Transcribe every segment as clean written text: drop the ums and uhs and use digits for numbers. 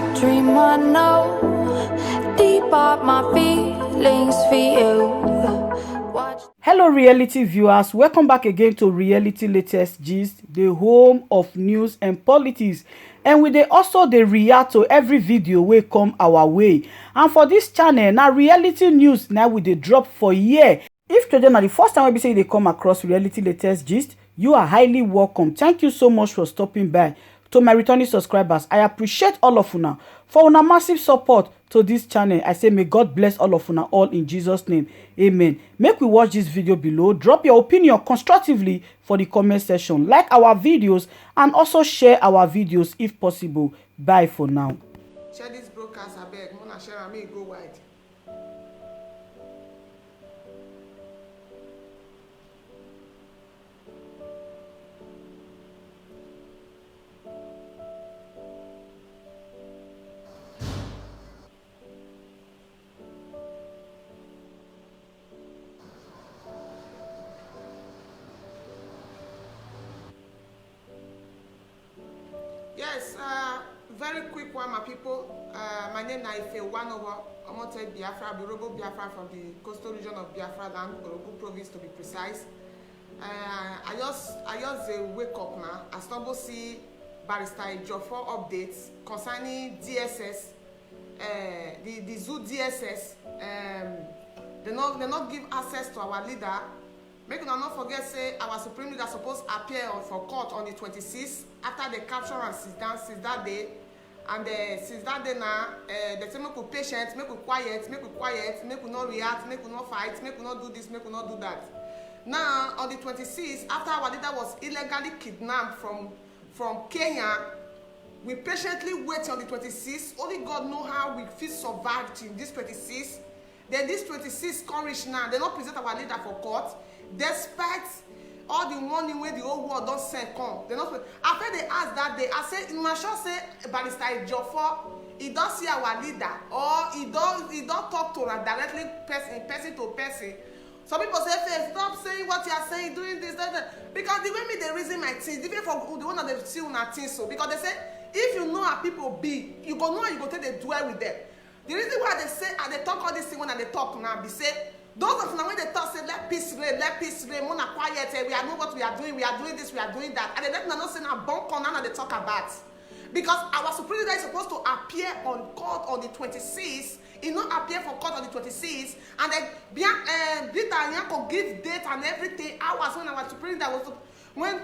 a dream I know. Deep up my feelings for you. Hello reality viewers, welcome back again to Reality Latest Gist, the home of news and politics, and we dey also dey react to every video wey come our way. And for this channel na reality news na we dey drop for here. If today na the first time wey be say you dey come across Reality Latest Gist, you are highly welcome. Thank you so much for stopping by. To my returning subscribers, I appreciate all of una for una massive support to this channel. I say may God bless all of una all in Jesus name. Amen. Make we watch this video below. Drop your opinion constructively for the comment section. Like our videos and also share our videos if possible. Bye for now. Share this broadcast, I beg. Mona share and make go wide. Yes, very quick one, my people. My name is Ife Wanowa. I'm going to tell Biafra, Birobo Biafra from the coastal region of Biafra land, Orogu province to be precise. I just wake up now. I stumble see Barrister Ejiofor updates concerning DSS, the zoo DSS. They not give access to our leader. Make una not forget say our supreme leader supposed appear for court on the 26th after the capture and since that day. And since that day now, they say make we patient, make we quiet, make we not react, make we not fight, make we not do this, make we not do that. Now on the 26th, after our leader was illegally kidnapped from Kenya, we patiently wait on the 26th. Only God know how we feel survived in this 26th. Then this 26th come reach now. They not present our leader for court. Despite all the warning where the whole world don't send come, they not. After they ask that day, I say, "You sure say Barrister Ejiofor, he don't see our leader, or he don't talk to her directly, person to person." Some people say, "Hey, stop saying what you are saying, doing this, that." Because the way me they reason my things, different from the one that they see una things so. Because they say, if you know how people be, you go know how you go take the dwell with them. The reason why they say and they talk all this thing when they talk now, be say. Those of them when they talk say let peace reign, mona quiet, we are know what we are doing this, we are doing that. And they let not say now bon corner and they talk about. Because our supreme leader is supposed to appear on court on the 26th. He not appear for court on the 26th. And then Brita Nyako give date and everything. Hours when our supreme leader was when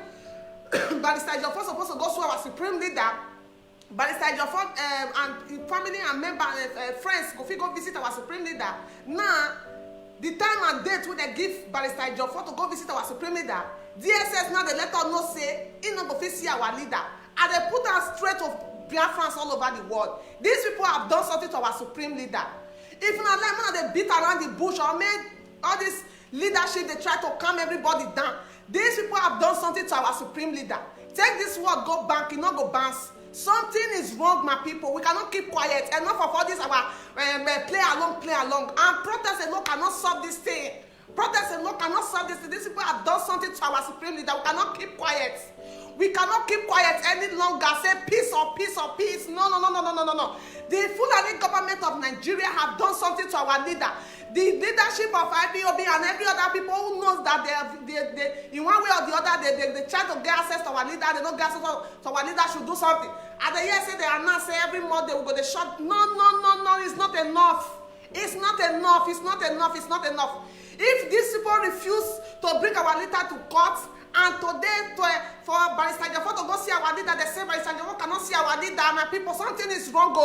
Barrister Ejiofor supposed to go to our supreme leader. Barrister Ejiofor and family and member friends go visit our supreme leader. Now the time and date when they give Barrister Ejiofor to go visit our supreme leader, DSS now they let us know say he not go see our leader, and they put us straight to Biafrans all over the world. These people have done something to our supreme leader. If not like when they beat around the bush or made all this leadership, they try to calm everybody down. These people have done something to our supreme leader. Take this word, go bank, it not go bounce. Something is wrong, my people. We cannot keep quiet. Enough of all this our play along. And protest alone cannot solve this thing. Protest alone cannot solve this thing. These people have done something to our supreme leader. We cannot keep quiet. We cannot keep quiet any longer. Say peace or peace or peace. No. The Fulani government of Nigeria have done something to our leader. The leadership of IPOB and every other people who knows that they in one way or the other, they try to get access to our leader. They don't get access to our leader should do something. And they hear say they are not say every month they will go they shut. No. It's not enough. It's not enough. If these people refuse to bring our leader to court, and today for Barrister Ejiofor to go see our leader, they say Barrister Ejiofor cannot see our leader. My people, something is wrong.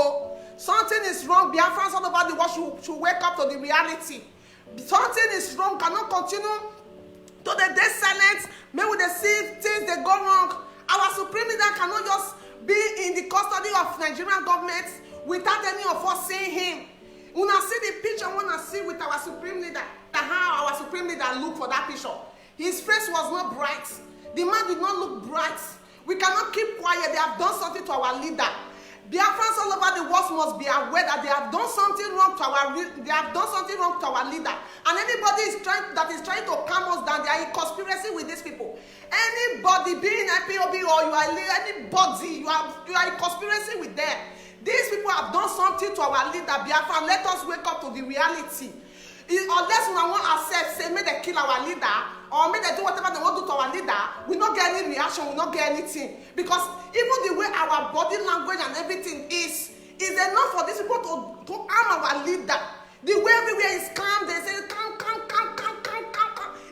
Something is wrong. Biafrans all over the world should wake up to the reality. Something is wrong. Cannot continue to the day silence. Maybe they see things they go wrong. Our supreme leader cannot just be in the custody of Nigerian government without any of us seeing him. When I see the picture, when I see with our supreme leader, how our supreme leader look for that picture. His face was not bright. The man did not look bright. We cannot keep quiet. They have done something to our leader. Biafrans all over the world must be aware that they have done something wrong to our leader. And anybody is trying to calm us down, they are in conspiracy with these people. Anybody being IPOB or you are anybody, you are in conspiracy with them. These people have done something to our leader Biafra. Let us wake up to the reality. Unless we want ourselves say make they kill our leader or make they do whatever they want to do to our leader, we not get any reaction, we not get anything. Because even the way our body language and everything is enough for these people to harm our leader. The way everywhere is calm, they say calm.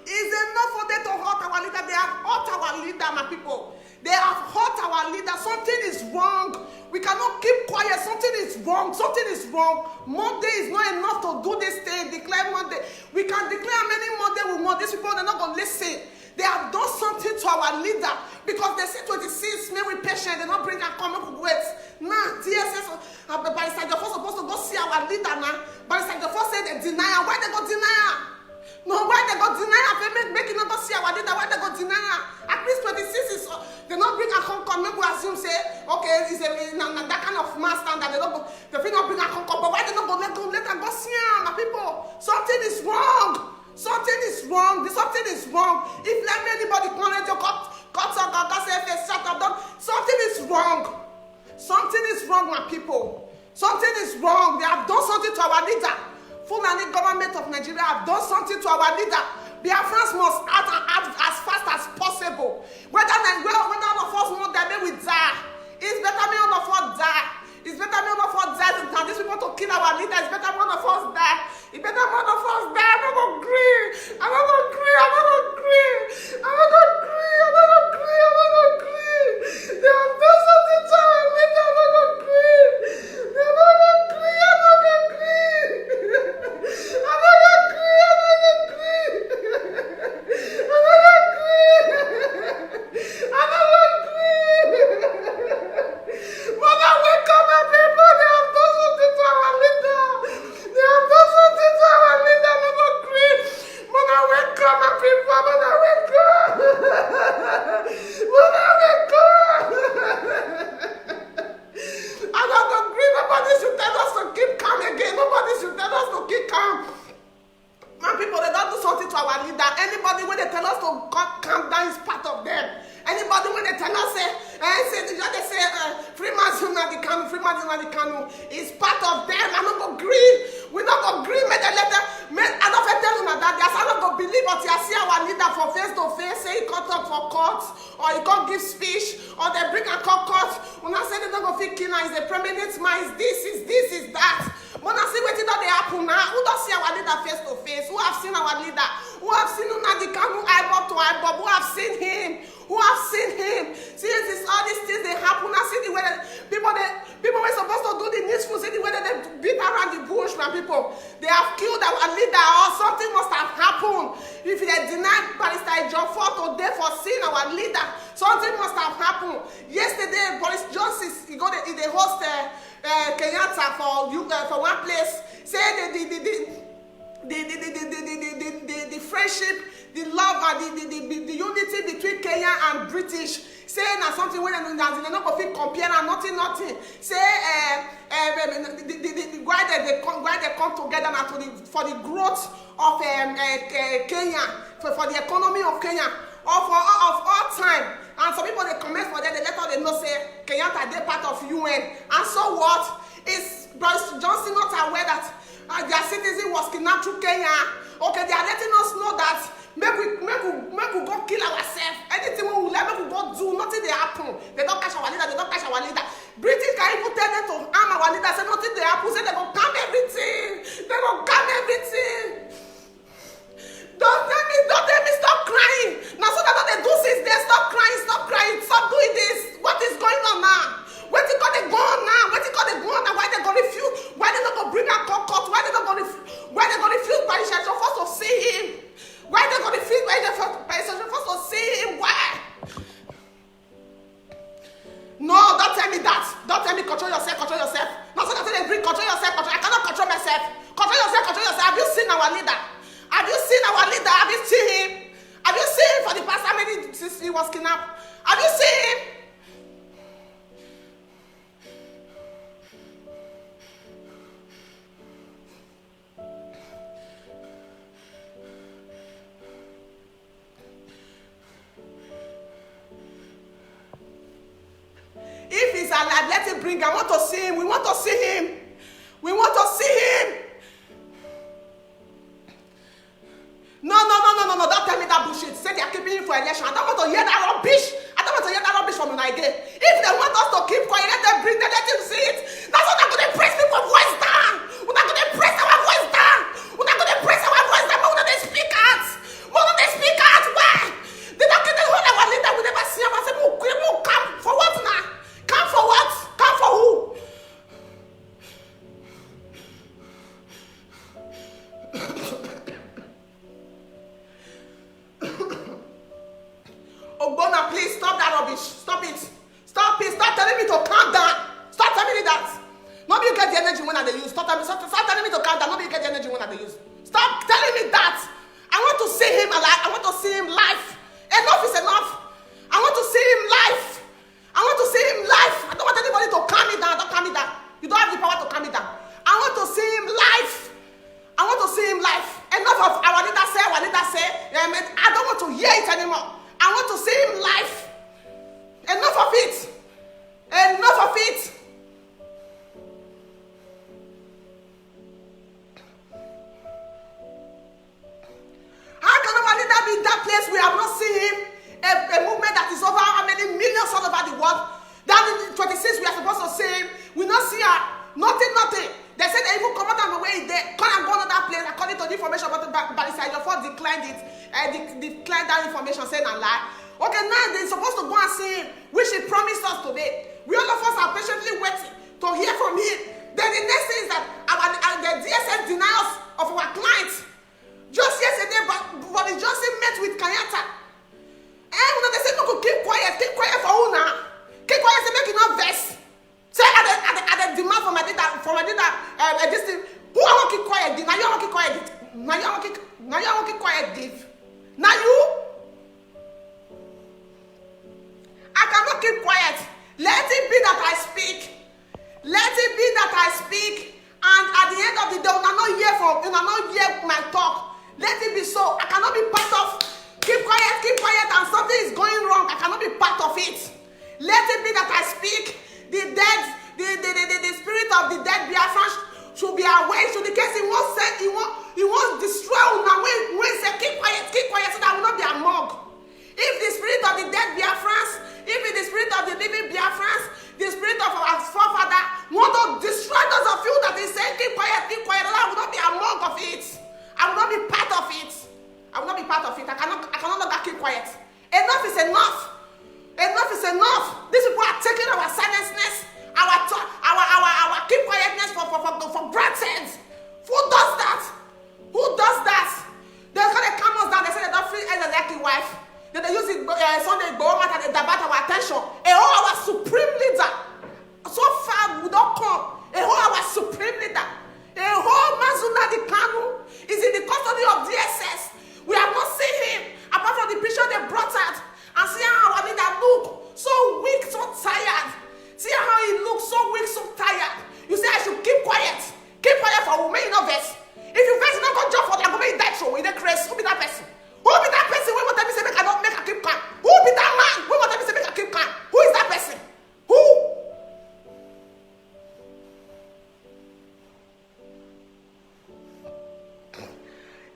Is enough for them to hurt our leader. They have hurt our leader, my people. They have hurt our leader. Something is wrong. We cannot keep quiet. Something is wrong. Something is wrong. Monday is not enough to do this thing. Declare Monday. We can declare how many Monday we want. These people, they're not going to listen. They have done something to our leader because they say 26, may we patient. They don't bring and come up with wait. Nah, DSS, Barrister Jaffa supposed to go see our leader now. Barrister Jaffa said they deny her. Why they go deny her? No, why they go deny her? Make it not go see our leader. Why they go deny her? At least 26 is, they not bring a come. Maybe we assume say, okay, it's that kind of mass standard. They don't bring a come. But why they not go let her go see her, my people? Something is wrong. Something is wrong. Something is wrong. If let me anybody comment your something is wrong. Something is wrong, my people. Something is wrong. They have done something to our leader. Fulani government of Nigeria have done something to our leader. Biafrans must act as fast as possible. Whether all of us want that, we die. It's better me all of us die. It's better me all of us die than these people to kill our leader. It's better one of us die. It's better one of us die. I'm not going to agree. I'm not going to agree. I'm not going to agree. I'm not going to agree. I'm not going to agree. I'm not going to agree. They have done something to our leader. I'm not going to agree. I'm not going to agree. I'm not going to agree. I'm not going to agree. I'm not going to agree. I'm not going to agree. I'm not going to agree. Mother, wake up, my people. They have done something to our leader. They have done something to our leader. I'm not going to agree. Mother, wake up, my people. Mother, wake up. Mother, wake up. I'm not going to agree. Nobody should tell us to keep calm again. Nobody should tell us to keep calm. My people, they don't do something to our leader. Anybody when they tell us to calm down is part of them. Anybody when they tell us free Mazuna the Kanu is part of them. I'm not going to agree. We're not going to agree. I don't tell you that. I'm not going to believe but you see our leader for face to face, say he can't talk for court, or he can't give speech, or they bring a court. When I say they don't go fit killer, is a permanent man, is this, is that. When I see what did they happen now, who don't see our leader face to face? Who have seen our leader? Who have seen Nnamdi Kanu eyeball to eyeball? Who have seen him? Who have seen him? See, all these things they happen. I see the way that people were supposed to do the needful. See the way that they beat around the bush, my people. They have killed our leader, or something must have happened. If they denied Barrister Jaffa today for seeing our leader, something must have happened. Yesterday, Boris Johnson he host Kenyatta for one place. Say the friendship, the love, and the unity between Kenya and British. Saying that something when they're not going to compare and nothing. Say why they come together now for the growth of Kenya, for the economy of Kenya, of all time. And some people they comment for that, they let all they know say Kenyatta they part of UN. And so what? Is Boris Johnson not aware that their citizen was kidnapped through Kenya? Okay, they are letting us know that make we go kill ourselves. Anything we will let, make we go do, nothing they happen. They don't catch our leader. British can even tell them to harm our leader, say nothing they happen, say they go calm everything. Don't tell me stop crying. Now so that they do since they stop crying, stop doing this. What is going on now? Where they got they go on now? Why they gonna refuse? Why they not gonna bring a court? Why they gonna refuse Barrister Jaffa to see him? Why they gonna refuse Barrister Jaffa to see him? Why? No, don't tell me that. Don't tell me control yourself. alive. Let him bring. I want to see him. We want to see him. We want to see him. No. Don't tell me that bullshit. Say they are keeping him for election. I don't want to hear that rubbish. I don't want to hear that rubbish from United. If they want us to keep quiet, let them bring them. Let him see it. That's what I'm going to press people voice down. We're not going to press our voice down. We're not going to press our voice down. But we're not going to speak out. We're not going to speak out. Why? They don't get the whole our leader. We never see him. I said, come for what now? Come for what? Come for who? Ogbonna, please stop that rubbish. Stop it. Stop it. Stop telling me to calm down. Stop telling me that. Nobody you get the energy when they use. Stop telling me to calm down. Nobody you get the energy when they use. Stop telling me that. I want to see him alive. I want to see him live. Enough is enough. I want to see him live. I want to see him live. I don't want anybody to calm me down. Don't calm me down. You don't have the power to calm me down. I want to see him live. I want to see him live. Enough of our leader say. I don't want to hear it anymore. I want to see him live. Enough of it. Enough of it. How can our leader be in that place? We have not seen him. A movement that is over how many millions all over the world. That in 26 we are supposed to see him. We not see her. Nothing. They said they even come out of the way there. Come and go another place according to the information about the Barrister Ejiofor declined it. Declined that information saying a lie. Okay, now they're supposed to go and see him, which he promised us today. We all of us are patiently waiting to hear from him. Then the next thing is that the DSS denials of our clients. Just yesterday, but the Johnson met with Kenyatta. And they said, no, keep quiet for who now? Keep quiet, say, make it not vex. Say, at the demand for my data, this thing, who I want to keep quiet? Now you want to keep quiet. Now you want to keep quiet, Dave. Now you? I cannot keep quiet. Let it be that I speak. Let it be that I speak. And at the end of the day, you will not hear my talk. Let it be so. I cannot be part of. Keep quiet, and something is going wrong. I cannot be part of it. Let it be that I speak. The dead, the spirit of the dead Biafran should be away. So the case he won't destroy una when he say keep quiet, so that will not be among. If the spirit of the dead Biafrans, if the spirit of the living Biafrans, the spirit of our forefather want to destroy those of you that is saying keep quiet, I will not be among of it. I will not be part of it. I will not be part of it. I cannot longer keep quiet. Enough is enough. Enough is enough. These people are taking our silenceness, our keep quietness for granted. Who does that? Who does that? They're going to calm us down. They say they don't free Eleleki wife. Then they use it Sunday Igboho matter. They divert our attention. Our supreme leader. So far we don't come. Our supreme leader. Mazuna Kanu is in the custody of DSS. We have not seen him apart from the picture they brought out. And see how our leader look so weak, so tired. See how he looks so weak, so tired. You say I should keep quiet. Keep quiet for women, you know vex. If you vex, you don't go jump for the woman in that show. In the craze, who be that person? Who be that person? We want them to say make I don't make a keep calm. Who be that man? We want them to say make a keep calm. Who is that person? Who?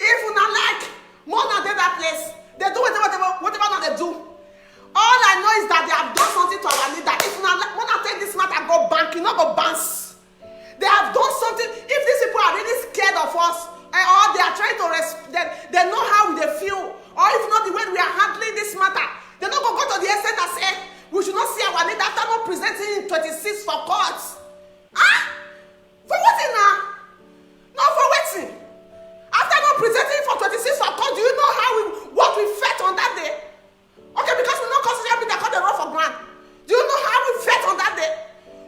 If you not like more than that place, they do whatever they do. All I know is that they have done something to our leader. If you not like, when I take this matter, go bank, you not go bounce. They have done something. If these people are really scared of us, or they are trying to they know how they feel, or if not the way we are handling this matter, they're not going to go to the extent that say we should not see our leader after not presenting in 26 for court. Huh? For what now? No, for waiting. After not presenting for 26 for court, do you know what we felt on that day? Okay, because we not consider me that call the road for grant. Do you know how we felt on that day?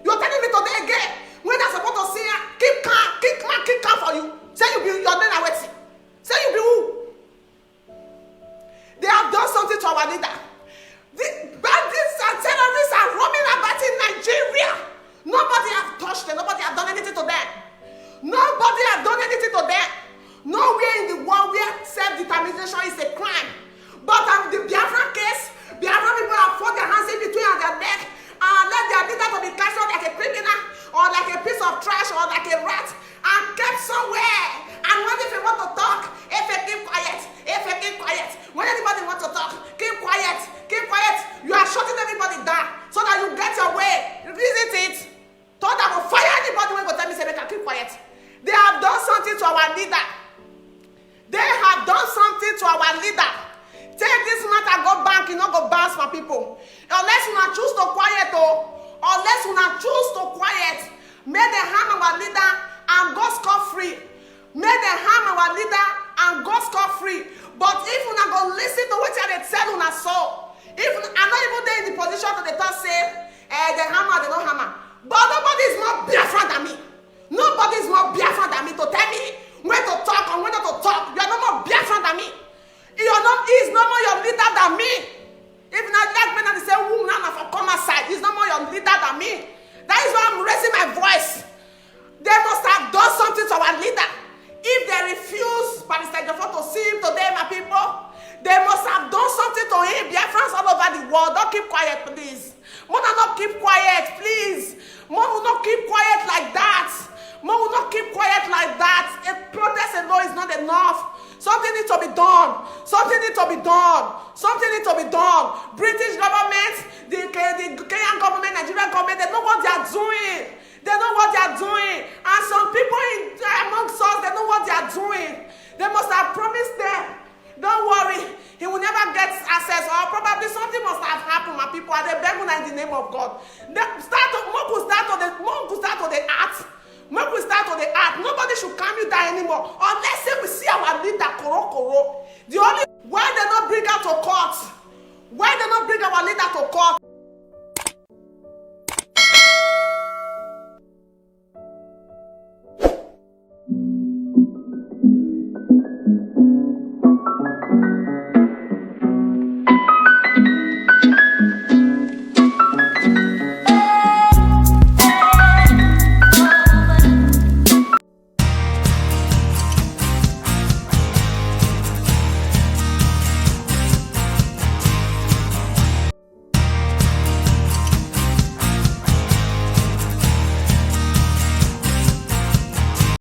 You're telling me today again when I'm supposed to say keep calm for you. Say you be your name waiting. Say you be who? They have done something to our leader. The bandits and terrorists are roaming about in Nigeria. Nobody have touched them. Nobody have done anything to them. Nobody have done anything to them. Nowhere in the world where self-determination is a crime. But the Biafran case, Biafran people have put their hands in between and their neck and let their leader to be captured like a criminal or like a piece of trash or like a rat and kept somewhere. And when if you want to talk, if you keep quiet, when anybody wants to talk, keep quiet, you are shutting everybody down so that you get your way. Isn't it? Thought I will fire anybody when you tell me say make I keep quiet. They have done something to our leader. Take this matter, go bank, you know, go bounce my people. Unless you not choose to quiet, may they harm our leader and go scot-free. But if you not go listen to what they tell you, so if I'm not even there in the position to the talk say, they hammer, they don't hammer. But nobody is more Biafran than me. Nobody is more Biafran than me to tell me when to talk and when not to talk. You are no more Biafran than me. He is no more your leader than me. If not like me, they say, woman for come aside. He's no more your leader than me. That is why I'm raising my voice. They must have done something to our leader. If they refuse, Pastor Jaffa, to see him today, my people, they must have done something to him. Biafrans all over the world, don't keep quiet, please. Mona, not keep quiet, please. Mona will not keep quiet like that. Mona will not keep quiet like that. A protest alone is not enough. Something needs to be done. British government, the Kenyan government, Nigerian government, they know what they are doing. And some people amongst us, they know what they are doing. They must have promised them. Don't worry, he will never get access, or probably something must have happened, my people. And they beg in the name of God. More start to the act. Nobody should calm you down anymore. Unless we see our leader Koro. The only why they not bring out to court. Why they not bring our leader to court?